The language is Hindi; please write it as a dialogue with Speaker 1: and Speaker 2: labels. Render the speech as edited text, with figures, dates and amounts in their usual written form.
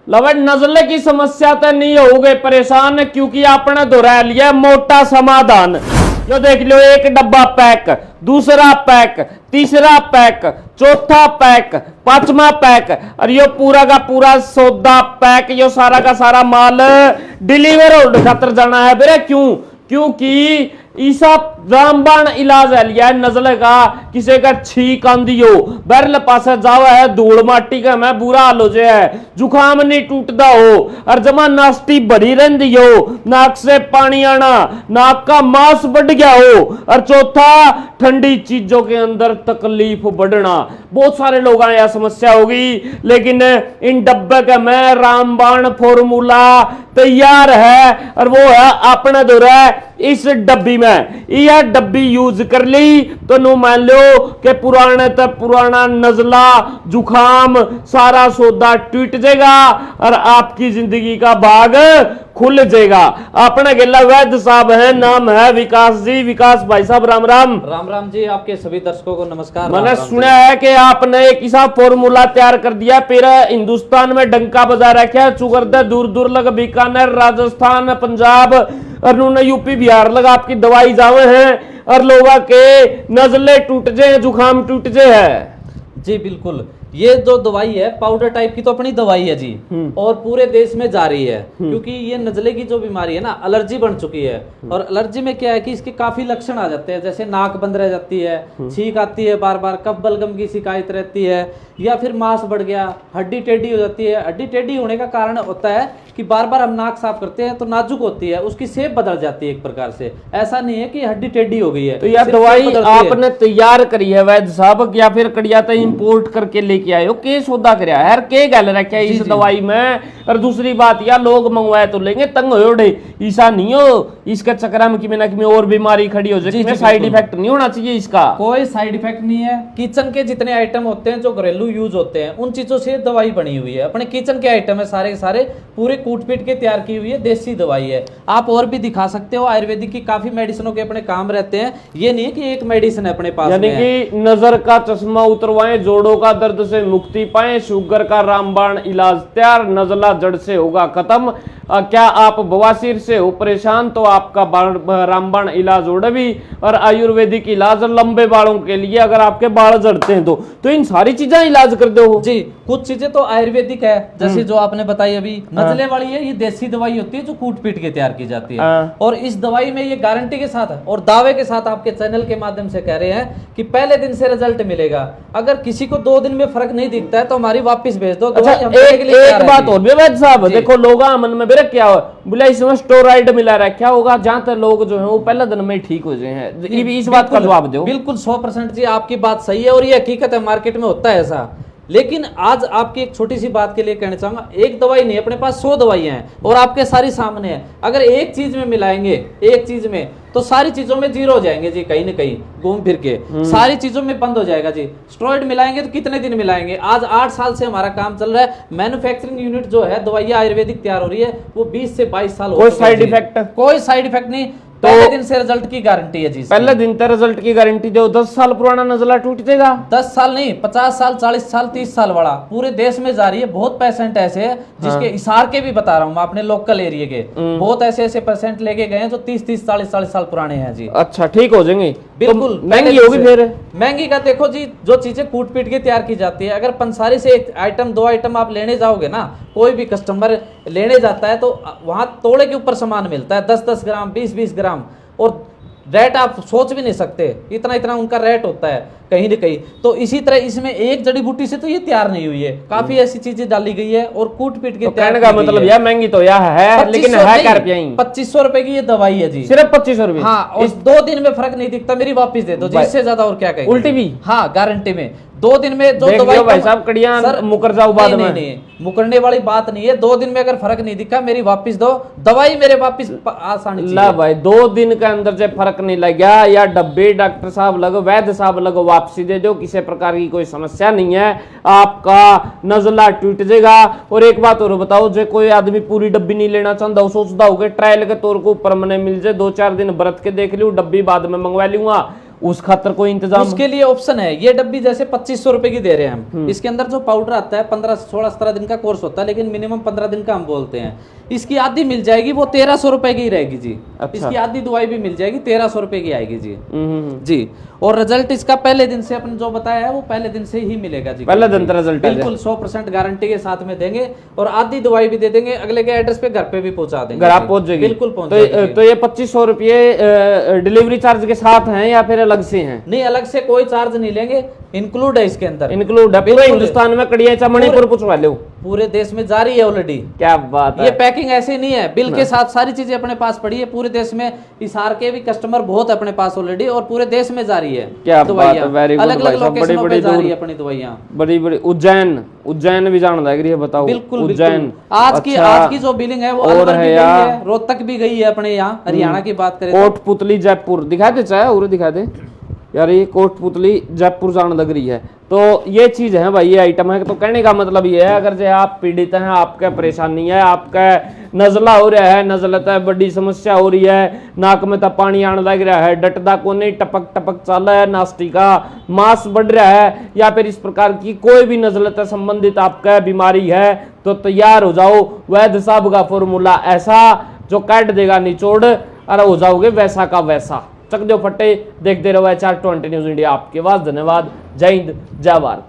Speaker 1: लवट नजले की समस्या तो नहीं होगे परेशान, क्योंकि आपने दोहरा लिया मोटा समाधान। जो देख लो, एक डब्बा पैक, दूसरा पैक, तीसरा पैक, चौथा पैक, पांचवा पैक, और ये पूरा का पूरा सौदा पैक, ये सारा का सारा माल डिलीवर होने खातर जाना है बेरे। क्यों? क्योंकि ईसा रामबाण इलाज है लिया है नजले का। किसी का छींक आंदी हो, बैरल पास जावा है, धूल माटी का मैं बुरा हाल हो जाए, जुखाम नहीं टूटता हो, और जमा नास्ती बढ़ी रहती हो, नाक से पानी आना, नाक का मांस बढ़ गया हो, और चौथा ठंडी चीजों के अंदर तकलीफ बढ़ना। बहुत सारे लोगों यह समस्या होगी, लेकिन इन डब्बे का मैं रामबाण फॉर्मूला तैयार है, और वो है अपने दोहरा इस डब्बी में। यह डब्बी यूज कर ली तो नो मान लो कि पुराने तक पुराना नजला जुखाम सारा सौदा टूट जाएगा और आपकी जिंदगी का भाग खुल जाएगा। अपने गिल्ला वैद्य साहब है, नाम है विकास जी। विकास भाई साहब राम राम।
Speaker 2: राम राम जी, आपके सभी दर्शकों को नमस्कार।
Speaker 1: मैंने सुना है कि आपने एक ऐसा फॉर्मूला तैयार कर दिया, फिर हिंदुस्तान में डंका बजा रखा है, चुगरदा दूर दूर लग बीकानेर, राजस्थान, पंजाब और उन्होंने यूपी बिहार लगा आपकी दवाई जावे हैं, और लोगों के नजले टूट जाए, जुखाम टूट जाए है
Speaker 2: जी। बिल्कुल, ये जो दवाई है पाउडर टाइप की तो अपनी दवाई है जी, और पूरे देश में जा रही है, क्योंकि ये नजले की जो बीमारी है ना, एलर्जी बन चुकी है। और एलर्जी में क्या है कि इसके काफी लक्षण आ जाते हैं, जैसे नाक बंद रह जाती है, छींक आती है बार बार, कफ बलगम की शिकायत रहती है, या फिर मांस बढ़ गया, हड्डी टेढ़ी हो जाती है। हड्डी टेढ़ी होने का कारण होता है कि बार बार हम नाक साफ करते हैं तो नाजुक होती है, उसकी शेप बदल जाती है एक प्रकार से। ऐसा नहीं है कि हड्डी टेढ़ी हो गई है।
Speaker 1: तो यह दवाई आपने तैयार करी है वैद्य साहब, या फिर कड़िया तो इंपोर्ट करके लेके आए हो? के सौदा कराया है, के गल रखा है इस दवाई में? और दूसरी बात, या लोग मंगवाए तो लेंगे, तंग हो ऐसा नहीं हो इसके चक्कर में कि ना कि और बीमारी खड़ी हो जाए। साइड इफेक्ट नहीं होना चाहिए इसका?
Speaker 2: कोई साइड इफेक्ट नहीं है। किचन के जितने आइटम होते हैं जो घरेलू यूज होते हैं, उन चीजों से दवाई बनी हुई है। अपने किचन के आइटम है सारे के सारे, पूरे कूट पीट के तैयार की हुई है, देसी दवाई है। आप और भी दिखा सकते हो, आयुर्वेदिक की काफी मेडिसिनों के अपने काम रहते हैं। ये नहीं है कि एक मेडिसिन है अपने पास,
Speaker 1: यानी कि नजर का चश्मा उतरवाएं, जोड़ों का दर्द से मुक्ति पाएं, शुगर का रामबाण इलाज तैयार, नजला जड़ से होगा खत्म। क्या आप बवासीर से हो परेशान तो आपका रामबाण इलाज ओढ़वी, और आयुर्वेदिक इलाज लंबे बालों के लिए, अगर आपके बाल जड़ते हैं तो इन सारी चीजें इलाज कर दो
Speaker 2: जी। कुछ चीजें तो आयुर्वेदिक है, जैसे जो आपने बताई अभी नजले वाली है, ये देसी दवाई होती है जो कूट पीट के तैयार की जाती है। और इस दवाई में ये गारंटी के साथ और दावे के साथ आपके चैनल के माध्यम से कह रहे हैं कि पहले दिन से रिजल्ट मिलेगा। अगर किसी को 2 दिन में फर्क नहीं दिखता है तो हमारी वापस भेज दो।
Speaker 1: अच्छा, एक बात और वैद्य साहब, देखो लोग मन में मेरे क्या बोला, इसमें स्टेरॉइड मिला रहा है, क्या होगा? जहां तक लोग जो है वो पहले दिन में ठीक हो जाए हैं, इस बात का जवाब दो।
Speaker 2: बिल्कुल 100% जी, आपकी बात सही है और ये हकीकत है, मार्केट में होता है ऐसा। लेकिन आज आपकी एक छोटी सी बात के लिए कहना चाहूंगा, एक दवाई नहीं, अपने पास 100 दवाइयां हैं और आपके सारी सामने है। अगर एक चीज में मिलाएंगे, एक चीज में, तो सारी चीजों में जीरो हो जाएंगे जी, कहीं ना कहीं घूम फिर के सारी चीजों में बंद हो जाएगा जी। स्टेरॉइड मिलाएंगे तो कितने दिन मिलाएंगे? आज 8 साल से हमारा काम चल रहा है। मैन्युफैक्चरिंग यूनिट जो है, दवाइयां आयुर्वेदिक तैयार हो रही है, वो 20 से 22 साल हो
Speaker 1: कोई साइड इफेक्ट?
Speaker 2: कोई साइड इफेक्ट नहीं। पहले दिन से रिजल्ट की गारंटी है जी।
Speaker 1: पहले दिन से रिजल्ट की गारंटी दो। 10 साल पुराना नजला टूट जाएगा?
Speaker 2: 10 साल नहीं, 50 साल, 40 साल, 30 साल वाला पूरे देश में जा रही है। बहुत पेशेंट ऐसे हैं जिसके हिसार के भी बता रहा हूँ मैं, अपने लोकल एरिया के बहुत ऐसे पेशेंट लेके गए हैं जो 30-30, 40-40 साल पुराने हैं जी।
Speaker 1: अच्छा, ठीक हो जाएंगे?
Speaker 2: बिल्कुल।
Speaker 1: महंगी होगी फिर?
Speaker 2: महंगी का देखो जी, जो चीजें कूट पीट के तैयार की जाती है, अगर पंसारी से एक आइटम 2 आइटम आप लेने जाओगे ना, कोई भी कस्टमर लेने जाता है तो वहां तोड़े के ऊपर सामान मिलता है, 10-10 ग्राम, 20-20 ग्राम, और रेट आप सोच भी नहीं सकते, इतना इतना उनका रेट होता है कहीं न कहीं। तो इसी तरह इसमें एक जड़ी बूटी से तो ये तैयार नहीं हुई है, काफी ऐसी चीजें डाली गई है और कूट पीट के तैयार
Speaker 1: का मतलब यह महंगी तो यह है, लेकिन है क्या रुपया?
Speaker 2: 2500 रुपए की ये दवाई है जी,
Speaker 1: सिर्फ 2500 रुपए।
Speaker 2: हाँ, और 2 दिन में फर्क नहीं दिखता, मेरी वापस दे दो जी, इससे ज्यादा और क्या कहेंगे?
Speaker 1: उल्टी भी?
Speaker 2: हाँ, गारंटी में 2 दिन में जो दवाई
Speaker 1: भाई साहब कड़िया मुकर जाओ बाद में।
Speaker 2: नहीं, मुकरने वाली बात नहीं है। 2 दिन में अगर फर्क नहीं दिखा, मेरी वापस दो दवाई, मेरे वापस आसानी
Speaker 1: ला भाई। 2 दिन के अंदर से फर्क नहीं लगा, या डब्बे डॉक्टर साहब लगो, वैद्य साहब लगो, वापसी दे दो, किसी प्रकार की कोई समस्या नहीं है, आपका नजला टूट जाएगा। और एक बात और बताओ, जो कोई आदमी पूरी डब्बी नहीं लेना चाहता, सोचता होगा ट्रायल के तौर को ऊपर मैंने मिल जाए, 2-4 दिन बरत के देख लूं, डब्बी बाद में मंगवा लूंगा, उस खातर कोई इंतजाम?
Speaker 2: उसके लिए ऑप्शन है, ये डब्बी जैसे 2500 रुपए की दे रहे हैं हम। इसके अंदर जो पाउडर आता है 15 से 16 17 दिन का कोर्स होता है, लेकिन मिनिमम 15 दिन का हम बोलते हैं। इसकी आधी मिल जाएगी, वो 1300 रुपए की रहेगी जी।
Speaker 1: अच्छा।
Speaker 2: इसकी आधी दवाई भी मिल जाएगी, 1300 रुपए की आएगी जी।
Speaker 1: हम्म।
Speaker 2: जी, और रिजल्ट इसका पहले दिन से अपन जो बताया है वो पहले दिन से ही मिलेगा जी।
Speaker 1: पहले दिन रिजल्ट
Speaker 2: बिल्कुल 100% गारंटी के साथ में देंगे, और आधी दवाई भी दे देंगे, अगले के एड्रेस पे घर पे भी पहुंचा देंगे।
Speaker 1: घर आप पहुंच जाएगी?
Speaker 2: बिल्कुल पहुंच जाएगी।
Speaker 1: तो ये 2500 रुपये डिलीवरी चार्ज के साथ हैं या फिर अलग से हैं?
Speaker 2: नहीं, अलग से कोई चार्ज नहीं लेंगे, इंक्लूड है इसके अंदर।
Speaker 1: इंक्लूड है पूरे हिंदुस्तान में, कड़िया चाहे मणिपुर पूछवा लो,
Speaker 2: पूरे देश में जारी है ऑलरेडी।
Speaker 1: क्या बात है।
Speaker 2: ये पैकिंग ऐसे नहीं है, बिल के साथ सारी चीजें अपने पास पड़ी है। पूरे देश में हिसार के भी कस्टमर बहुत है अपने पास ऑलरेडी, और पूरे देश में जारी है।
Speaker 1: क्या बात है, वेरी गुड
Speaker 2: अलग अलग
Speaker 1: भाई साहब,
Speaker 2: लोकेशनों पे
Speaker 1: बड़ी
Speaker 2: जारी है अपनी दवाइयां।
Speaker 1: बड़ी उज्जैन भी जान लग रही है, बताओ।
Speaker 2: बिल्कुल
Speaker 1: उज्जैन
Speaker 2: आज की जो बिलिंग है वो
Speaker 1: और
Speaker 2: अलवर
Speaker 1: है
Speaker 2: भी गई
Speaker 1: यार।
Speaker 2: है, रोहतक भी गई है अपने यहाँ। हरियाणा की बात करें
Speaker 1: कोटपुतली जयपुर दिखा दे, चाहे और दिखा दे यार, ये कोटपुतली जयपुर जान लग रही है। तो ये चीज है भाई, ये आइटम है। तो कहने का मतलब ये है, अगर जो आप पीड़ित हैं, आपका परेशानी है, आपका नजला हो रहा है, नजलत है, बड़ी समस्या हो रही है, नाक में तो पानी आने लग रहा है, डटदा को नहीं, टपक टपक चल रहा है, नास्टी का मांस बढ़ रहा है, या फिर इस प्रकार की कोई भी नजलत से संबंधित आपका बीमारी है, तो तैयार हो जाओ। वैद्य साहब का फॉर्मूला ऐसा जो काट देगा निचोड़, अरे हो जाओगे वैसा का वैसा। चक दो फटे, देखते रहो HR20 न्यूज इंडिया, आपके पास। धन्यवाद, जय हिंद, जय भारत।